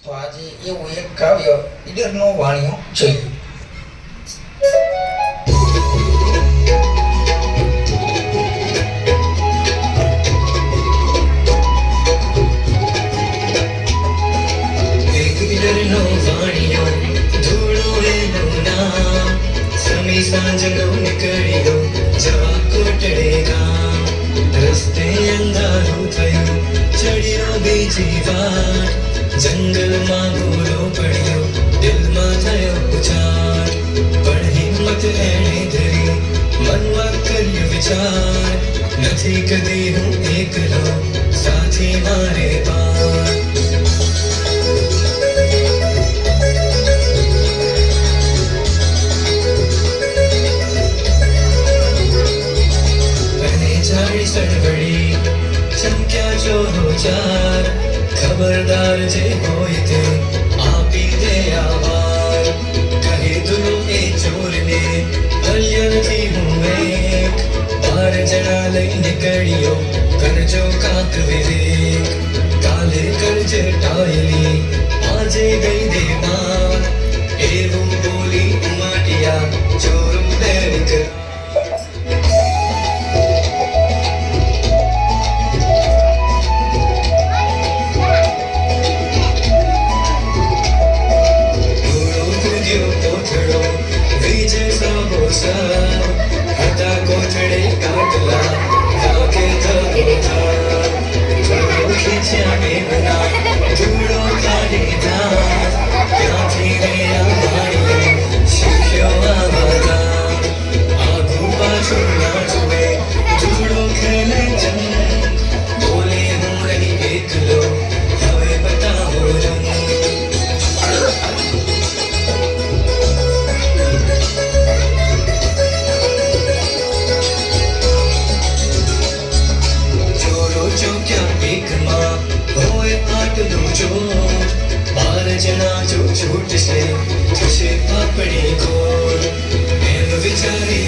તો આજે એવું એક કાવ્ય ઈડરનો વાણિયો જોઈએ. એક ઈડરનો વાણિયો ધૂળો એનું નામ, સમી સાંજનો નીકળ્યો જવા કોટડે ગામ. રસ્તે અંધારું થયું ચડ્યો બીજી વાર, જંગલમાં ભૂલો પડ્યો દિલમાં થયો ઉછાળ. પણ હિંમત એણે ધરી મનમાં કર્યો વિચાર, નથી કદી હું એકલો સાથી મારે પાર. અને ઝાડી સળવળી ચમક્યા ચોરો ચાર, ખબરદાર જે હોય તે આપી દે આવાર. કહી દુનો એ ચોરને અલ્ય નથી હું એક, 12 જણા લઈ નીકળ્યો કરજો કાંક વિવેક. કાલે કરજે ટાયલી આજે ગઈ દે માં, એવું બોલી ઉમાટ્યા ચોરો બે નીકળ્યા. હતા કોથળે કાટલા વાગે ધબોધા, ધૂળો ખીચ્યા એમના ધૂળો કાઢી ધાર. ત્યાંથી રહ્યા વાણીઓ શીખ્યો આવાજા, આઘું પાછું ના જુએ ધૂળો ખેલે જમ. બોલે હું નહીં એકલો હવે બતાવો રંગ. આટલું જોર 12 જણા જો છૂટશે થશે પાપડી ખોર, એમ વિચારી